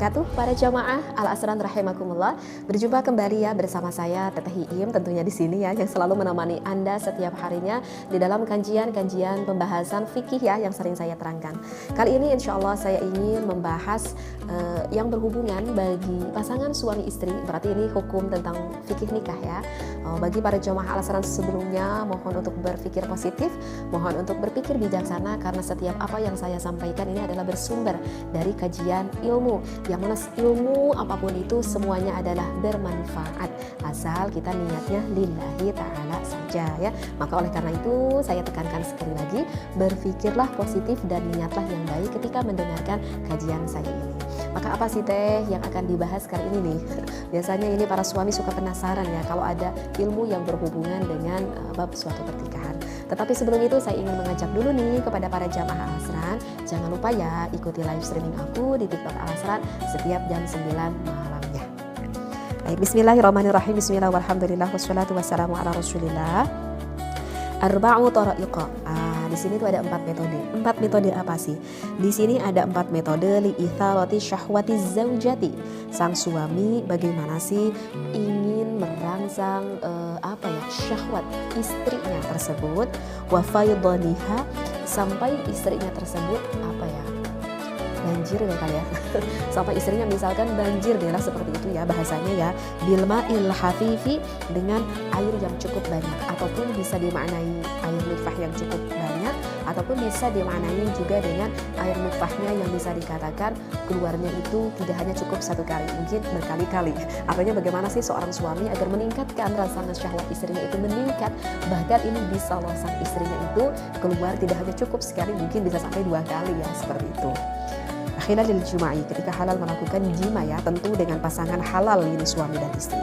wabarakatuh. Para jamaah Al-Asran rahimakumullah. Berjumpa kembali ya bersama saya Teteh Iim tentunya di sini ya, yang selalu menemani Anda setiap harinya di dalam kajian-kajian pembahasan fikih ya yang sering saya terangkan. Kali ini insya Allah saya ingin membahas yang berhubungan bagi pasangan suami istri. Berarti ini hukum tentang fikih nikah ya. Bagi para jamaah Al-Asran sebelumnya mohon untuk berpikir positif, mohon untuk berpikir bijaksana, karena setiap apa yang saya sampaikan ini adalah bersumber dari kajian ilmu, yang mana ilmu apapun itu semuanya adalah bermanfaat asal kita niatnya lillahi ta'ala saja ya. Maka oleh karena itu saya tekankan sekali lagi, berpikirlah positif dan niatlah yang baik ketika mendengarkan kajian saya ini. Maka apa sih teh yang akan dibahas kali ini nih? Biasanya ini para suami suka penasaran ya kalau ada ilmu yang berhubungan dengan bab suatu pertikahan. Tetapi sebelum itu saya ingin mengajak dulu nih kepada para jamaah Al-Asran, jangan lupa ya ikuti live streaming aku di TikTok Al-Asran setiap jam 9 malamnya. Baik, bismillahirrahmanirrahim. Bismillah walhamdulillah wassalatu wassalamu ala rasulillah. Arba'u tara'iqa. Di sini tuh ada 4 metode. 4 metode apa sih? Di sini ada 4 metode li itharati syahwati zaujati. Sang suami bagaimana sih ingin merangsang syahwat istrinya tersebut, wa faydaniha, sampai istrinya tersebut banjir ya kali ya. Sampai istrinya misalkan banjir deh lah, seperti itu ya bahasanya ya. Bilma'il hafifi, dengan air yang cukup banyak, ataupun bisa dimaknai air nutfah yang cukup banyak, ataupun bisa dimaknai juga dengan air nutfahnya yang bisa dikatakan keluarnya itu tidak hanya cukup 1 kali, mungkin berkali-kali. Artinya bagaimana sih seorang suami agar meningkatkan rasa syahwat istrinya itu meningkat, bahkan ini bisa loh sang istrinya itu keluar tidak hanya cukup sekali, mungkin bisa sampai 2 kali ya, seperti itu. Akhirnya diljumai, ketika halal melakukan jima ya, tentu dengan pasangan halal ini suami dan istri.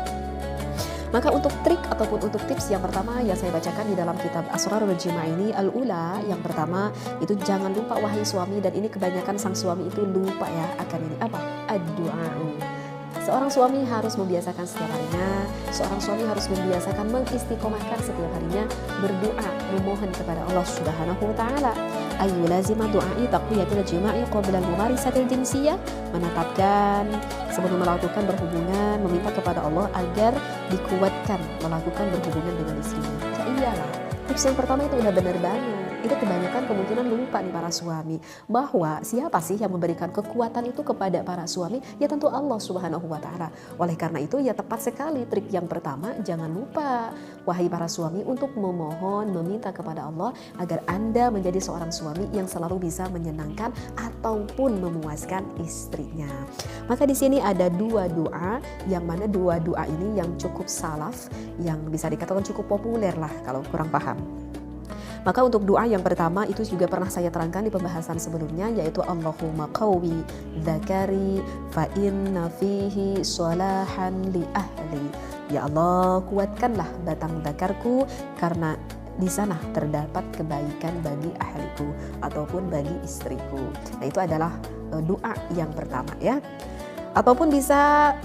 Maka untuk trik ataupun untuk tips yang pertama yang saya bacakan di dalam kitab Asrarul Jima ini, al-ula, yang pertama itu jangan lupa wahai suami, dan ini kebanyakan sang suami itu lupa ya akan ini, apa? Ad-du'a. Seorang suami harus membiasakan setiap harinya, seorang suami harus membiasakan mengistiqomahkan setiap harinya berdoa, memohon kepada Allah Subhanahu wa taala. Ayu lazima du'ai taqwiyatil jima'i qabla al-mumarisatil jinsiyah, menetapkan sebelum melakukan berhubungan meminta kepada Allah agar dikuatkan melakukan berhubungan dengan istrinya. Ya iyalah, tips yang pertama itu udah benar banget. Itu kebanyakan kemungkinan lupa nih para suami, bahwa siapa sih yang memberikan kekuatan itu kepada para suami? Ya tentu Allah Subhanahu wa taala. Oleh karena itu ya tepat sekali trik yang pertama, jangan lupa wahai para suami untuk memohon, meminta kepada Allah agar Anda menjadi seorang suami yang selalu bisa menyenangkan ataupun memuaskan istrinya. Maka di sini ada 2 doa, yang mana 2 doa ini yang cukup salaf, yang bisa dikatakan cukup populer lah kalau kurang paham. Maka untuk doa yang pertama itu juga pernah saya terangkan di pembahasan sebelumnya, yaitu Allahumma qawwi dzakari fa inna fihi sholahan li ahli. Ya Allah, kuatkanlah batang dzakarku karena di sana terdapat kebaikan bagi ahliku ataupun bagi istriku. Nah, itu adalah doa yang pertama ya. Ataupun bisa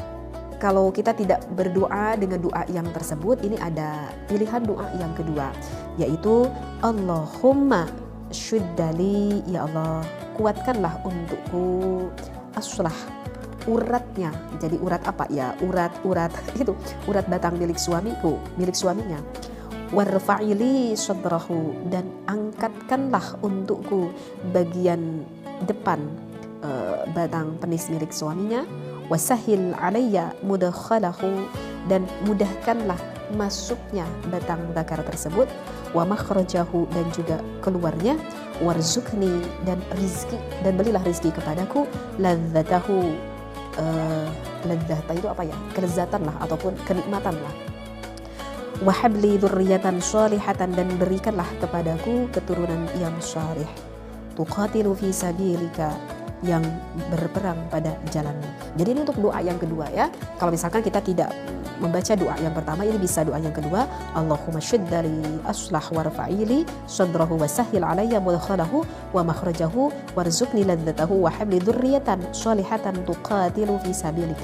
kalau kita tidak berdoa dengan doa yang tersebut, ini ada pilihan doa yang kedua, yaitu Allahumma syuddali, ya Allah kuatkanlah untukku aslah, uratnya. Jadi urat apa ya? Urat itu urat batang milik suamiku, milik suaminya. Warfa'ili sadrahu, dan angkatkanlah untukku bagian depan batang penis milik suaminya. Wasahil alayya mudakhalahu, dan mudahkanlah masuknya batang zakar tersebut. Wa makhrajahu, dan juga keluarnya. Warzukni, dan rizki, dan berilah rizki kepadaku. Ladzatahu, ladzata itu apa ya? Kelezatan lah ataupun kenikmatan lah. Wahabli dzurriyyatan shalihatan, dan berikanlah kepadaku keturunan yang salih. Tuqatilu fi sabilika, yang berperang pada jalanmu. Jadi ini untuk doa yang kedua ya. Kalau misalkan kita tidak membaca doa yang pertama, ini bisa doa yang kedua. Allahumma syuddali aslah warfa'ili sadrahu wasahil alayya mudkhalahu wa makhrajahu warzuqni ladzatahu wa habli dzurriyyatan shalihatan tuqatilu fi sabilik.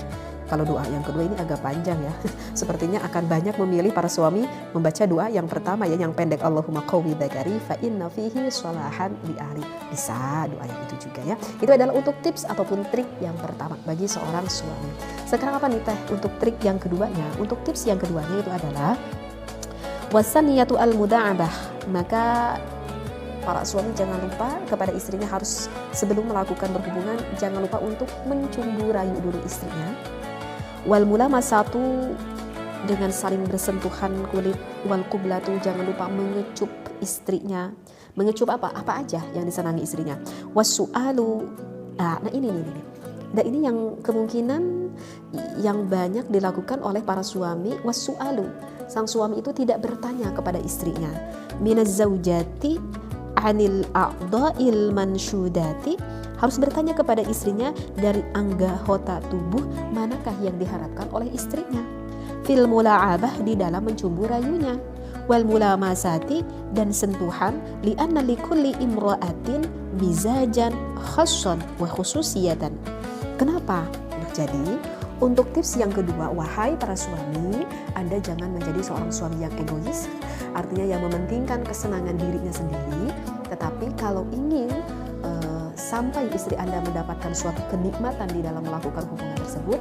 Kalau doa yang kedua ini agak panjang ya. Sepertinya akan banyak memilih para suami membaca doa yang pertama ya, yang pendek, Allahumma qawwi dzakari fa inna fihi sholahan li ahli. Bisa doa yang itu juga ya. Itu adalah untuk tips ataupun trik yang pertama bagi seorang suami. Sekarang apa nih Teh untuk trik yang keduanya? Untuk tips yang keduanya itu adalah wasaniyatu al-muda'abah. Maka para suami jangan lupa kepada istrinya harus sebelum melakukan berhubungan jangan lupa untuk mencumbu rayu dulu istrinya. Wal mulamasatu, dengan saling bersentuhan kulit. Wal qublatu, jangan lupa mengecup istrinya. Mengecup apa? Apa aja yang disenangi istrinya. Wasu'alu. Nah ini. Dan ini yang kemungkinan yang banyak dilakukan oleh para suami. Wasu'alu, sang suami itu tidak bertanya kepada istrinya. Minaz zaujati anil a'dha'il mansyudati, harus bertanya kepada istrinya dari anggota tubuh manakah yang diharapkan oleh istrinya. Fil mula'abah, di dalam mencumbu rayunya. Wal mulamasati, dan sentuhan. Li'anna likulli imra'atin mizajan khassan wa khususiyatan. Kenapa? Nah, jadi untuk tips yang kedua, wahai para suami, Anda jangan menjadi seorang suami yang egois, artinya yang mementingkan kesenangan dirinya sendiri. Tetapi kalau ingin sampai istri Anda mendapatkan suatu kenikmatan di dalam melakukan hubungan tersebut,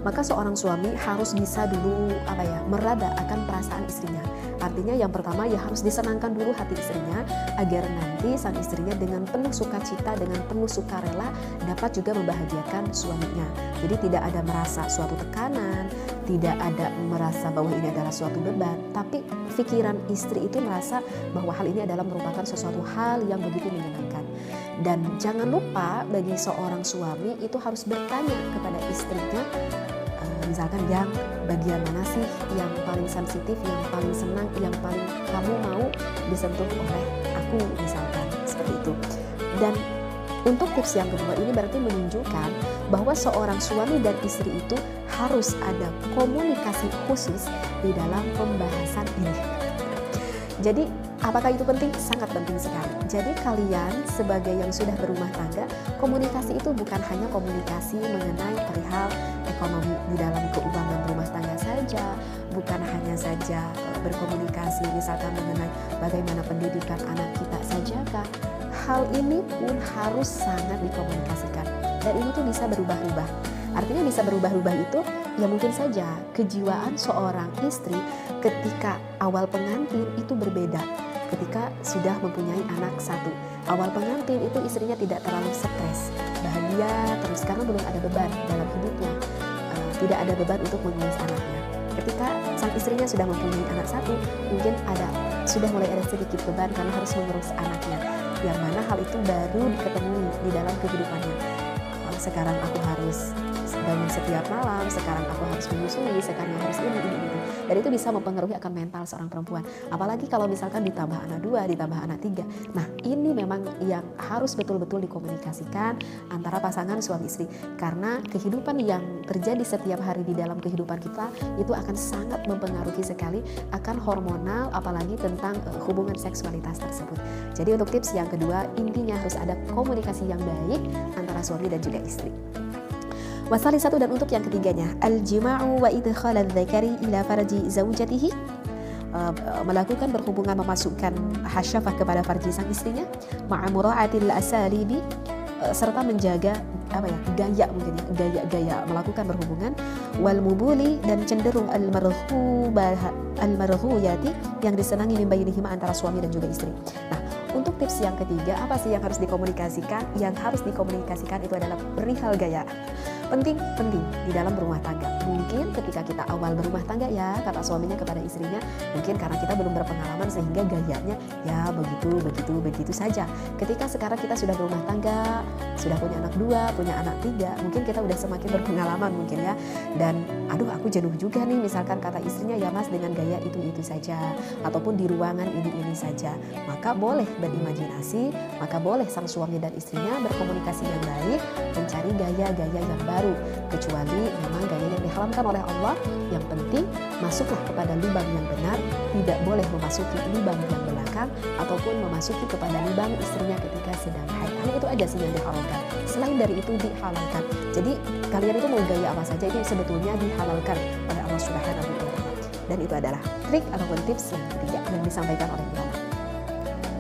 maka seorang suami harus bisa dulu merada akan perasaan istrinya. Artinya yang pertama ya harus disenangkan dulu hati istrinya, agar nanti sang istrinya dengan penuh sukacita, dengan penuh sukarela dapat juga membahagiakan suaminya. Jadi tidak ada merasa suatu tekanan, tidak ada merasa bahwa ini adalah suatu beban, tapi pikiran istri itu merasa bahwa hal ini adalah merupakan sesuatu hal yang begitu menyenangkan. Dan jangan lupa bagi seorang suami itu harus bertanya kepada istrinya, misalkan yang bagian mana sih yang paling sensitif, yang paling senang, yang paling kamu mau disentuh oleh aku, misalkan seperti itu. Dan untuk tips yang kedua ini berarti menunjukkan bahwa seorang suami dan istri itu harus ada komunikasi khusus di dalam pembahasan ini. Jadi apakah itu penting? Sangat penting sekali. Jadi kalian sebagai yang sudah berumah tangga, komunikasi itu bukan hanya komunikasi mengenai perihal ekonomi di dalam keuangan rumah tangga saja, bukan hanya saja berkomunikasi misalkan mengenai bagaimana pendidikan anak kita saja kah. Hal ini pun harus sangat dikomunikasikan, dan ini tuh bisa berubah-ubah. Artinya bisa berubah-ubah itu ya mungkin saja kejiwaan seorang istri ketika awal pengantin itu berbeda ketika sudah mempunyai anak satu. Awal pengantin itu istrinya tidak terlalu stres, bahagia terus karena belum ada beban dalam hidupnya, tidak ada beban untuk mengurus anaknya. Ketika sang istrinya sudah mempunyai anak satu, mungkin sudah mulai ada sedikit beban karena harus mengurus anaknya, yang mana hal itu baru diketemui di dalam kehidupannya. Sekarang aku harus bangun setiap malam, sekarang aku harus menyusui, sekarang harus ini. Dan itu bisa mempengaruhi akan mental seorang perempuan. Apalagi kalau misalkan ditambah anak 2, ditambah anak 3. Nah ini memang yang harus betul-betul dikomunikasikan antara pasangan suami istri. Karena kehidupan yang terjadi setiap hari di dalam kehidupan kita itu akan sangat mempengaruhi sekali akan hormonal, apalagi tentang hubungan seksualitas tersebut. Jadi untuk tips yang kedua, intinya harus ada komunikasi yang baik antara suami dan juga istri. Wasali satu, dan untuk yang ketiganya, al-jima'u wa idkhal al-dzakari ila farji zaujatihi, melakukan berhubungan, memasukkan hasyafah kepada farji sang istrinya, ma'a mura'atil asalibi, serta menjaga gaya melakukan berhubungan, wal mubuli, dan cenderung al-marhuyati, yang disenangi min bainihima, antara suami dan juga istri. Nah, untuk tips yang ketiga, apa sih yang harus dikomunikasikan? Yang harus dikomunikasikan itu adalah perihal gaya. Penting di dalam berumah tangga. Mungkin ketika kita awal berumah tangga ya, kata suaminya kepada istrinya, mungkin karena kita belum berpengalaman sehingga gayanya ya begitu saja. Ketika sekarang kita sudah berumah tangga, sudah punya anak 2, punya anak 3, mungkin kita udah semakin berpengalaman mungkin ya. Dan aduh aku jenuh juga nih, misalkan kata istrinya, ya mas dengan gaya itu saja, ataupun di ruangan ini saja. Maka boleh berimajinasi, maka boleh sang suami dan istrinya berkomunikasi yang baik, mencari gaya-gaya yang baru baru, kecuali memang gaya yang diharamkan oleh Allah. Yang penting masuklah kepada lubang yang benar, tidak boleh memasuki lubang yang belakang ataupun memasuki kepada lubang istrinya ketika sedang haid. Hanya itu aja sih yang diharamkan. Selain dari itu dihalalkan. Jadi kalian itu mau gaya apa saja itu sebetulnya dihalalkan oleh Allah Subhanahu wa Ta'ala. Dan itu adalah trik ataupun tips yang ketiga yang disampaikan oleh ulama.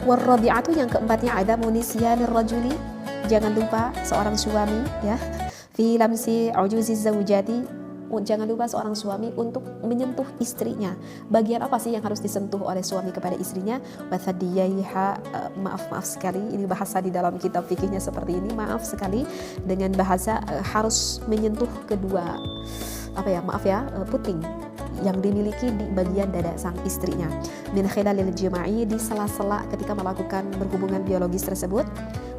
Warrabi'atu yang keempatnya ada nisyanir rajuli. Jangan lupa seorang suami ya, fi lamsi ujuzi zaujati. Jangan lupa seorang suami untuk menyentuh istrinya. Bagian apa sih yang harus disentuh oleh suami kepada istrinya? Wathadiyaiha, maaf sekali, ini bahasa di dalam kitab fikihnya seperti ini. Maaf sekali dengan bahasa harus menyentuh kedua puting yang dimiliki di bagian dada sang istrinya. Min khilalil jima'i, di sela-sela ketika melakukan berhubungan biologis tersebut.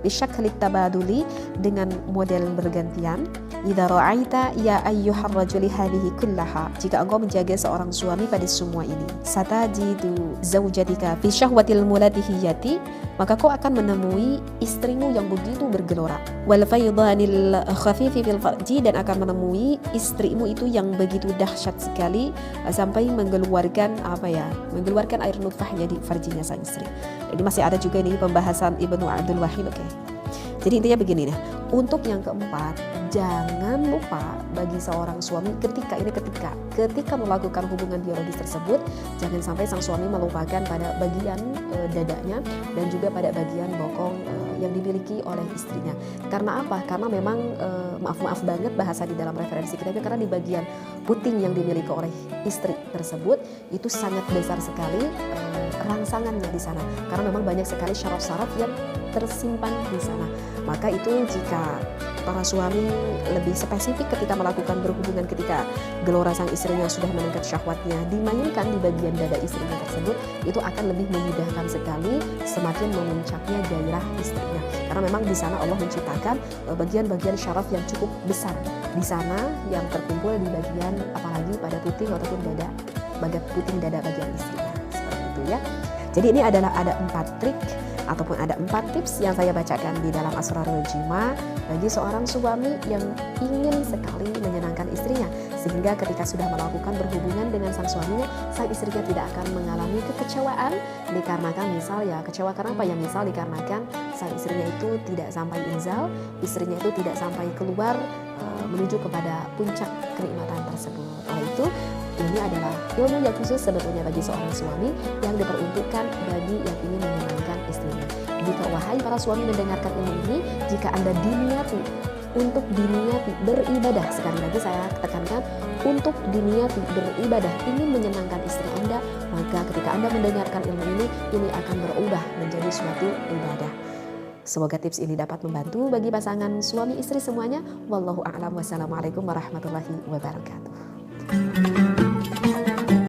Bisyakli tabaduli, dengan model bergantian. Idza ra'aita ya ayyuhar rajuli hadhihi kullaha, jika engkau menjaga seorang suami pada semua ini. Satajidu zaujatika fi syahwatil muladihiyati, maka kau akan menemui istrimu yang begitu bergelora. Wal faydanil khafifi fil farji, dan akan menemui istrimu itu yang begitu dahsyat sekali sampai mengeluarkan air nutfahnya di farjinya sang istri. Jadi masih ada juga ini pembahasan Ibnu Abdul Wahid. Jadi intinya begini nih, untuk yang keempat, jangan lupa bagi seorang suami ketika melakukan hubungan biologis tersebut, jangan sampai sang suami melupakan pada bagian dadanya dan juga pada bagian bokong yang dimiliki oleh istrinya. Karena apa? Karena memang maaf banget bahasa di dalam referensi kita, karena di bagian puting yang dimiliki oleh istri tersebut itu sangat besar sekali rangsangannya di sana. Karena memang banyak sekali syaraf-syaraf yang tersimpan di sana. Maka itu jika para suami lebih spesifik ketika melakukan berhubungan, ketika gelora sang istrinya sudah meningkat syahwatnya, dimainkan di bagian dada istrinya tersebut, itu akan lebih memudahkan sekali semakin memuncaknya gairah istrinya. Karena memang di sana Allah menciptakan bagian-bagian syaraf yang cukup besar di sana yang terkumpul di bagian, apalagi pada puting ataupun dada, bagian puting dada bagian istrinya. Seperti itu ya. Jadi ini adalah ada 4 trik ataupun ada 4 tips yang saya bacakan di dalam Asrarul Jima bagi seorang suami yang ingin sekali menyenangkan istrinya, sehingga ketika sudah melakukan berhubungan dengan sang suaminya, sang istrinya tidak akan mengalami kekecewaan dikarenakan kecewa karena apa ya, misal dikarenakan sang istrinya itu tidak sampai inzal, istrinya itu tidak sampai keluar menuju kepada puncak kenikmatan tersebut. Oleh itu, ini adalah ilmu yang khusus sebetulnya bagi seorang suami yang diperuntukkan bagi yang ingin menyenangkan istrinya. Jika wahai para suami mendengarkan ilmu ini, jika Anda diniati untuk diniati beribadah, sekali lagi saya tekankan, untuk diniati beribadah, ingin menyenangkan istri Anda, maka ketika Anda mendengarkan ilmu ini akan berubah menjadi suatu ibadah. Semoga tips ini dapat membantu bagi pasangan suami istri semuanya. Wallahu a'lam. Wassalamualaikum warahmatullahi wabarakatuh.